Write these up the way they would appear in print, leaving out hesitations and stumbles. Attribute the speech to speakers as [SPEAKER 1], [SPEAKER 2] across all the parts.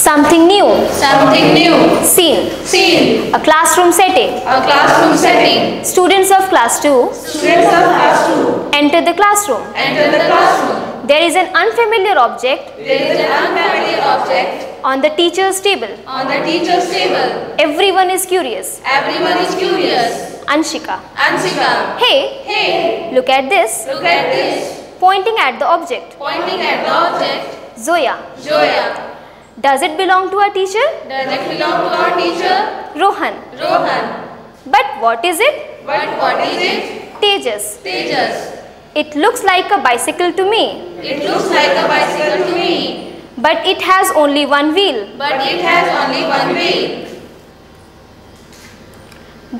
[SPEAKER 1] Something new.
[SPEAKER 2] Something new.
[SPEAKER 1] Seen.
[SPEAKER 2] Seen.
[SPEAKER 1] A classroom setting.
[SPEAKER 2] A classroom setting.
[SPEAKER 1] Students of class 2
[SPEAKER 2] Students of class 2
[SPEAKER 1] enter the classroom.
[SPEAKER 2] enter the classroom.
[SPEAKER 1] There is an unfamiliar object
[SPEAKER 2] There is an unfamiliar object
[SPEAKER 1] on the teacher's table.
[SPEAKER 2] on the teacher's table.
[SPEAKER 1] Everyone is curious.
[SPEAKER 2] Everyone is curious.
[SPEAKER 1] Anshika.
[SPEAKER 2] Anshika.
[SPEAKER 1] Hey,
[SPEAKER 2] Hey,
[SPEAKER 1] look at this.
[SPEAKER 2] look at this.
[SPEAKER 1] Pointing at the object.
[SPEAKER 2] Pointing at the object.
[SPEAKER 1] Zoya.
[SPEAKER 2] Joya.
[SPEAKER 1] Does it belong to our teacher?
[SPEAKER 2] Does it belong to our teacher?
[SPEAKER 1] Rohan.
[SPEAKER 2] Rohan.
[SPEAKER 1] But what is it?
[SPEAKER 2] But what is it?
[SPEAKER 1] Tejas.
[SPEAKER 2] Tejas.
[SPEAKER 1] It looks like a bicycle to me.
[SPEAKER 2] It looks like a bicycle to me.
[SPEAKER 1] But it has only one wheel.
[SPEAKER 2] But it has only one wheel.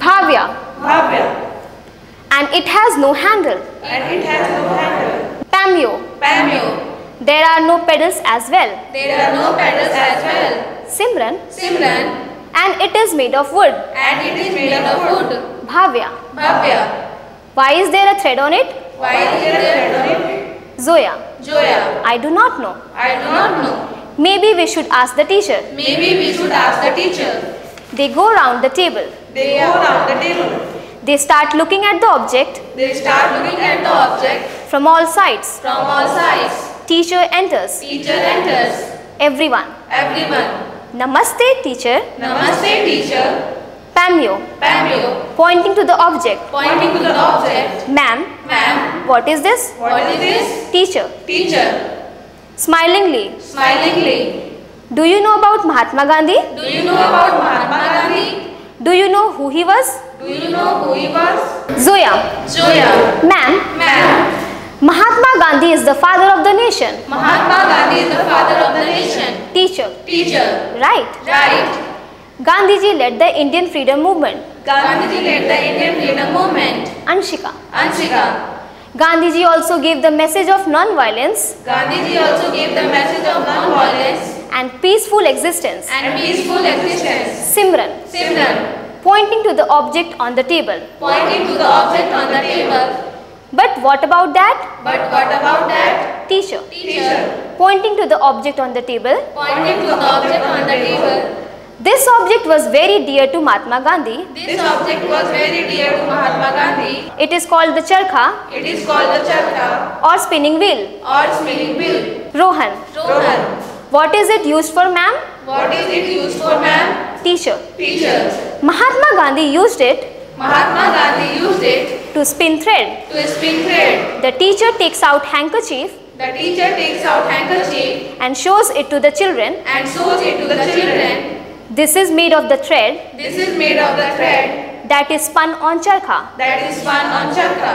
[SPEAKER 1] Bhavya.
[SPEAKER 2] Bhavya.
[SPEAKER 1] And it has no handle.
[SPEAKER 2] And it has no handle.
[SPEAKER 1] Pamyo.
[SPEAKER 2] Pamyo.
[SPEAKER 1] There are no pedals as well.
[SPEAKER 2] There are no pedals as well.
[SPEAKER 1] Simran.
[SPEAKER 2] Simran.
[SPEAKER 1] And it is made of wood.
[SPEAKER 2] And it is made of wood.
[SPEAKER 1] Bhavya.
[SPEAKER 2] Bhavya.
[SPEAKER 1] Why is there a thread on it?
[SPEAKER 2] Why is there a thread on it?
[SPEAKER 1] Zoya.
[SPEAKER 2] Joya.
[SPEAKER 1] I do not know.
[SPEAKER 2] I do not know.
[SPEAKER 1] Maybe we should ask the teacher.
[SPEAKER 2] Maybe we should ask the teacher.
[SPEAKER 1] They go round the table.
[SPEAKER 2] They go round the table.
[SPEAKER 1] They start looking at the object
[SPEAKER 2] They start looking at the object
[SPEAKER 1] from all sides.
[SPEAKER 2] from all sides.
[SPEAKER 1] Teacher enters.
[SPEAKER 2] Teacher enters.
[SPEAKER 1] Everyone.
[SPEAKER 2] Everyone.
[SPEAKER 1] Namaste, teacher.
[SPEAKER 2] Namaste, teacher.
[SPEAKER 1] Pamyo.
[SPEAKER 2] Pamyo.
[SPEAKER 1] Pointing to the object.
[SPEAKER 2] Pointing to the object.
[SPEAKER 1] Ma'am,
[SPEAKER 2] Ma'am.
[SPEAKER 1] what is this?
[SPEAKER 2] What is this?
[SPEAKER 1] Teacher.
[SPEAKER 2] Teacher.
[SPEAKER 1] Smilingly.
[SPEAKER 2] Smilingly.
[SPEAKER 1] Do you know about Mahatma Gandhi?
[SPEAKER 2] Do you know about Mahatma Gandhi?
[SPEAKER 1] Do you know who he was?
[SPEAKER 2] Do you know who he was?
[SPEAKER 1] Zoya.
[SPEAKER 2] Joya.
[SPEAKER 1] Ma'am,
[SPEAKER 2] Ma'am.
[SPEAKER 1] Mahatma Gandhi is the father of the nation.
[SPEAKER 2] Mahatma Gandhi is the father of the nation.
[SPEAKER 1] Teacher.
[SPEAKER 2] Teacher.
[SPEAKER 1] Right.
[SPEAKER 2] Right.
[SPEAKER 1] Gandhiji led the Indian freedom movement.
[SPEAKER 2] Gandhiji led the Indian freedom movement.
[SPEAKER 1] Anshika.
[SPEAKER 2] Anshika.
[SPEAKER 1] Gandhiji also gave the message of non-violence
[SPEAKER 2] Gandhiji also gave the message of non-violence
[SPEAKER 1] and peaceful existence.
[SPEAKER 2] and peaceful existence.
[SPEAKER 1] Simran.
[SPEAKER 2] Simran.
[SPEAKER 1] Pointing to the object on the table.
[SPEAKER 2] Pointing to the object on the table.
[SPEAKER 1] But what about that?
[SPEAKER 2] But what about that?
[SPEAKER 1] Teacher.
[SPEAKER 2] Teacher.
[SPEAKER 1] Pointing to the object on the table.
[SPEAKER 2] Pointing to the object on the table.
[SPEAKER 1] This object was very dear to Mahatma Gandhi.
[SPEAKER 2] This object was very dear to Mahatma Gandhi.
[SPEAKER 1] It is called the charkha
[SPEAKER 2] It is called the charkha
[SPEAKER 1] or spinning wheel.
[SPEAKER 2] or spinning wheel.
[SPEAKER 1] Rohan.
[SPEAKER 2] Rohan.
[SPEAKER 1] What is it used for, ma'am?
[SPEAKER 2] What is it used for, ma'am?
[SPEAKER 1] Teacher.
[SPEAKER 2] Teacher.
[SPEAKER 1] Mahatma Gandhi used it
[SPEAKER 2] Mahatma Gandhi used it
[SPEAKER 1] to spin thread.
[SPEAKER 2] to spin thread.
[SPEAKER 1] The teacher takes out handkerchief
[SPEAKER 2] The teacher takes out handkerchief
[SPEAKER 1] and shows it to the children.
[SPEAKER 2] and shows it to the children.
[SPEAKER 1] This is made of the thread
[SPEAKER 2] This is made of the thread
[SPEAKER 1] that is spun on charkha.
[SPEAKER 2] that is spun on charkha.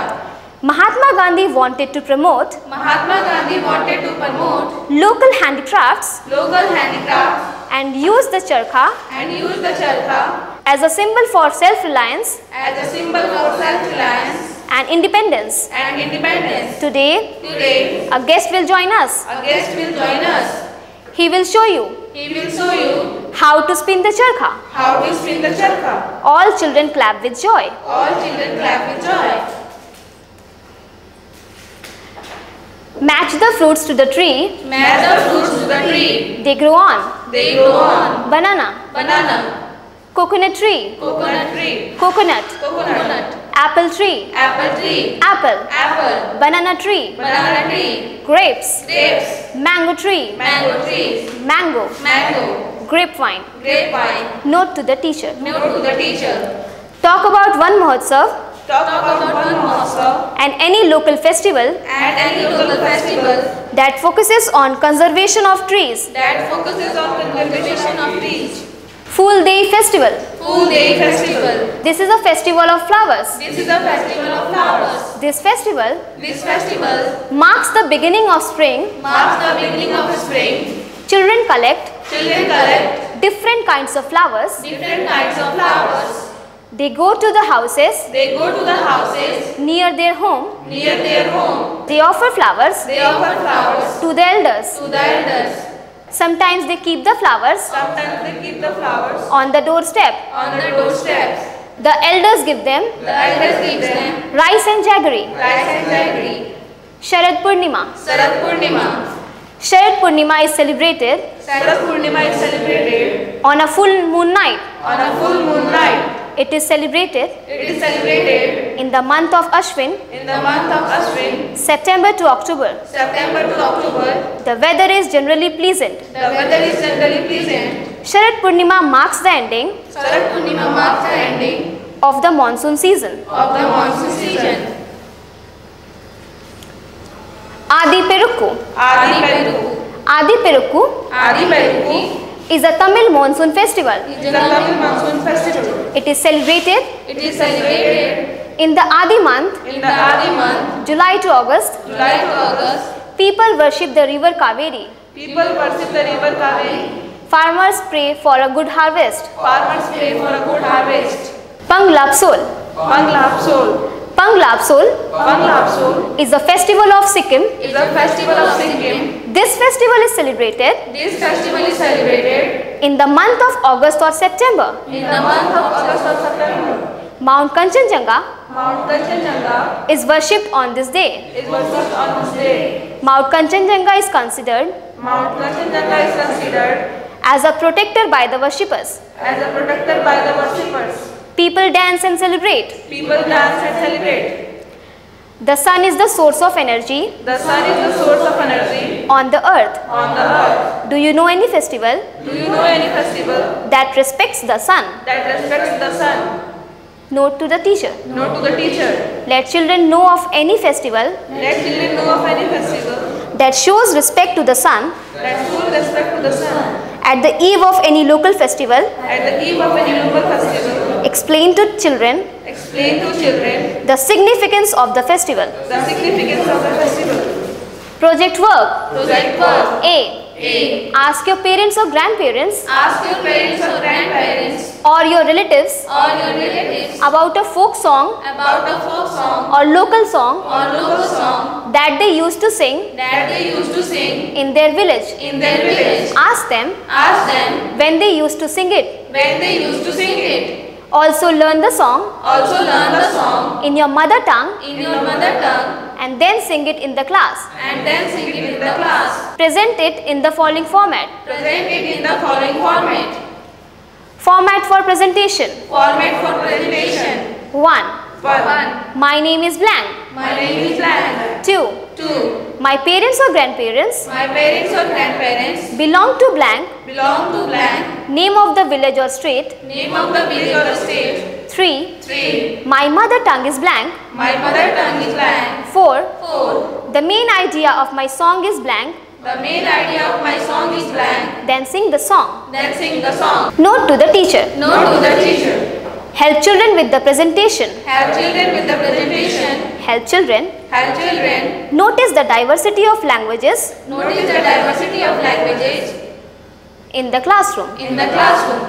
[SPEAKER 1] Mahatma Gandhi wanted to promote
[SPEAKER 2] Mahatma Gandhi wanted to promote
[SPEAKER 1] local handicrafts
[SPEAKER 2] local handicrafts
[SPEAKER 1] and use the charkha
[SPEAKER 2] and use the charkha
[SPEAKER 1] as a symbol for self-reliance
[SPEAKER 2] as a symbol for self-reliance
[SPEAKER 1] and independence.
[SPEAKER 2] and independence.
[SPEAKER 1] Today,
[SPEAKER 2] Today,
[SPEAKER 1] a guest will join us.
[SPEAKER 2] a guest will join us.
[SPEAKER 1] He will show you
[SPEAKER 2] He will show you
[SPEAKER 1] how to spin the charkha.
[SPEAKER 2] how to spin the charkha.
[SPEAKER 1] All children clap with joy.
[SPEAKER 2] All children clap with joy.
[SPEAKER 1] Match the fruits to the tree.
[SPEAKER 2] Match the fruits to the tree.
[SPEAKER 1] They grow on.
[SPEAKER 2] They grow on.
[SPEAKER 1] Banana,
[SPEAKER 2] Banana,
[SPEAKER 1] coconut tree,
[SPEAKER 2] coconut tree,
[SPEAKER 1] coconut,
[SPEAKER 2] coconut,
[SPEAKER 1] apple tree,
[SPEAKER 2] apple tree,
[SPEAKER 1] apple,
[SPEAKER 2] apple,
[SPEAKER 1] banana tree,
[SPEAKER 2] banana tree,
[SPEAKER 1] grapes,
[SPEAKER 2] grapes,
[SPEAKER 1] mango tree,
[SPEAKER 2] mango trees,
[SPEAKER 1] mango,
[SPEAKER 2] mango,
[SPEAKER 1] grapevine.
[SPEAKER 2] grapevine.
[SPEAKER 1] Note to the teacher.
[SPEAKER 2] Note to the teacher.
[SPEAKER 1] Talk about one Mahotsav
[SPEAKER 2] Talk about one Mahotsav
[SPEAKER 1] and any local festival
[SPEAKER 2] and any local festival
[SPEAKER 1] that focuses on conservation of trees.
[SPEAKER 2] that focuses on conservation of trees.
[SPEAKER 1] Fool Day Festival.
[SPEAKER 2] Full Day Festival.
[SPEAKER 1] This is a festival of flowers.
[SPEAKER 2] This is a festival of flowers.
[SPEAKER 1] This festival
[SPEAKER 2] This festival
[SPEAKER 1] marks the beginning of spring.
[SPEAKER 2] marks the beginning of spring.
[SPEAKER 1] Children collect
[SPEAKER 2] Children collect
[SPEAKER 1] different kinds of flowers.
[SPEAKER 2] different kinds of flowers.
[SPEAKER 1] They go to the houses
[SPEAKER 2] They go to the houses
[SPEAKER 1] near their home.
[SPEAKER 2] near their home.
[SPEAKER 1] They offer flowers
[SPEAKER 2] They offer flowers
[SPEAKER 1] to the elders.
[SPEAKER 2] to the elders.
[SPEAKER 1] Sometimes they keep the flowers
[SPEAKER 2] Sometimes they keep the flowers
[SPEAKER 1] on the doorstep.
[SPEAKER 2] on the doorsteps.
[SPEAKER 1] The elders give them
[SPEAKER 2] The elders give them
[SPEAKER 1] rice and jaggery.
[SPEAKER 2] rice and jaggery.
[SPEAKER 1] Sharad Purnima.
[SPEAKER 2] Sarad Purnima.
[SPEAKER 1] Sharad Purnima is celebrated
[SPEAKER 2] Sharad Purnima is celebrated
[SPEAKER 1] on a full moon night.
[SPEAKER 2] on a full moon night.
[SPEAKER 1] It is celebrated
[SPEAKER 2] It is celebrated
[SPEAKER 1] in the month of Ashwin,
[SPEAKER 2] in the month of Ashwin,
[SPEAKER 1] September to October.
[SPEAKER 2] September to October.
[SPEAKER 1] The weather is generally pleasant.
[SPEAKER 2] The weather is generally pleasant.
[SPEAKER 1] Sharad Purnima marks the ending
[SPEAKER 2] Sharad Purnima marks the ending
[SPEAKER 1] of the monsoon season.
[SPEAKER 2] of the monsoon season.
[SPEAKER 1] Adi Perukku.
[SPEAKER 2] Adi Perukku.
[SPEAKER 1] Adi Perukku
[SPEAKER 2] Adi Perukku
[SPEAKER 1] is a Tamil monsoon festival.
[SPEAKER 2] is a Tamil monsoon festival.
[SPEAKER 1] It is celebrated
[SPEAKER 2] It is celebrated
[SPEAKER 1] in the Adi month,
[SPEAKER 2] in the Adi month,
[SPEAKER 1] July to August.
[SPEAKER 2] July to August.
[SPEAKER 1] People worship the river Kaveri.
[SPEAKER 2] People worship the river Kaveri.
[SPEAKER 1] Farmers pray for a good harvest.
[SPEAKER 2] Farmers pray for a good harvest.
[SPEAKER 1] Panglapsol.
[SPEAKER 2] Panglapsol.
[SPEAKER 1] Panglapsol
[SPEAKER 2] Panglapsol
[SPEAKER 1] is a festival of Sikkim.
[SPEAKER 2] is a festival of Sikkim.
[SPEAKER 1] This festival is celebrated
[SPEAKER 2] This festival is celebrated
[SPEAKER 1] in the month of August or September.
[SPEAKER 2] in the month of August or September.
[SPEAKER 1] Mount Kanchenjunga
[SPEAKER 2] Mount Kanchenjunga
[SPEAKER 1] is worshipped on this day.
[SPEAKER 2] is worshipped on this day.
[SPEAKER 1] Mount Kanchenjunga is considered
[SPEAKER 2] Mount Kanchenjunga is considered
[SPEAKER 1] as a protector by the worshippers.
[SPEAKER 2] as a protector by the worshippers.
[SPEAKER 1] People dance and celebrate.
[SPEAKER 2] People dance and celebrate.
[SPEAKER 1] The sun is the source of energy
[SPEAKER 2] The sun is the source of energy
[SPEAKER 1] on the earth.
[SPEAKER 2] on the earth.
[SPEAKER 1] Do you know any festival
[SPEAKER 2] Do you know any festival
[SPEAKER 1] that respects the sun?
[SPEAKER 2] that respects the sun?
[SPEAKER 1] Note to the teacher.
[SPEAKER 2] Note to the teacher.
[SPEAKER 1] Let children know of any festival
[SPEAKER 2] Let children know of any festival
[SPEAKER 1] that shows respect to the sun
[SPEAKER 2] that shows respect to the sun.
[SPEAKER 1] at the eve of any local festival.
[SPEAKER 2] At the eve of any local festival,
[SPEAKER 1] Explain to children
[SPEAKER 2] explain to children
[SPEAKER 1] the significance of the festival.
[SPEAKER 2] the significance of the festival.
[SPEAKER 1] Project work.
[SPEAKER 2] Project work.
[SPEAKER 1] A.
[SPEAKER 2] A.
[SPEAKER 1] Ask your parents or grandparents
[SPEAKER 2] Ask your parents or grandparents
[SPEAKER 1] or your relatives
[SPEAKER 2] or your relatives
[SPEAKER 1] about a folk song
[SPEAKER 2] about a folk song
[SPEAKER 1] or local song
[SPEAKER 2] or local song
[SPEAKER 1] that they used to sing
[SPEAKER 2] that they used to sing
[SPEAKER 1] in their village.
[SPEAKER 2] in their village.
[SPEAKER 1] Ask them
[SPEAKER 2] Ask them
[SPEAKER 1] when they used to sing it.
[SPEAKER 2] when they used to sing it.
[SPEAKER 1] Also learn the song
[SPEAKER 2] Also learn the song
[SPEAKER 1] in your mother tongue
[SPEAKER 2] in your mother tongue
[SPEAKER 1] and then sing it in the class.
[SPEAKER 2] and then sing it in the class.
[SPEAKER 1] Present it in the following format.
[SPEAKER 2] Present it in the following format.
[SPEAKER 1] Format for presentation.
[SPEAKER 2] Format for presentation.
[SPEAKER 1] 1.
[SPEAKER 2] 1.
[SPEAKER 1] My name is blank.
[SPEAKER 2] My name is blank.
[SPEAKER 1] 2.
[SPEAKER 2] 2.
[SPEAKER 1] My parents or grandparents
[SPEAKER 2] My parents or grandparents
[SPEAKER 1] belong to blank.
[SPEAKER 2] belong to blank.
[SPEAKER 1] Name of the village or state.
[SPEAKER 2] Name of the village or state.
[SPEAKER 1] 3.
[SPEAKER 2] 3.
[SPEAKER 1] My mother tongue is blank.
[SPEAKER 2] My mother tongue is blank.
[SPEAKER 1] 4.
[SPEAKER 2] 4.
[SPEAKER 1] The main idea of my song is blank.
[SPEAKER 2] The main idea of my song is blank.
[SPEAKER 1] Then sing the song.
[SPEAKER 2] Then sing the song.
[SPEAKER 1] Note to the teacher.
[SPEAKER 2] Note to the teacher.
[SPEAKER 1] Help children with the presentation.
[SPEAKER 2] Help children with the presentation.
[SPEAKER 1] Help children
[SPEAKER 2] Help children
[SPEAKER 1] notice the diversity of languages
[SPEAKER 2] notice the diversity of languages
[SPEAKER 1] in the classroom.
[SPEAKER 2] in the classroom.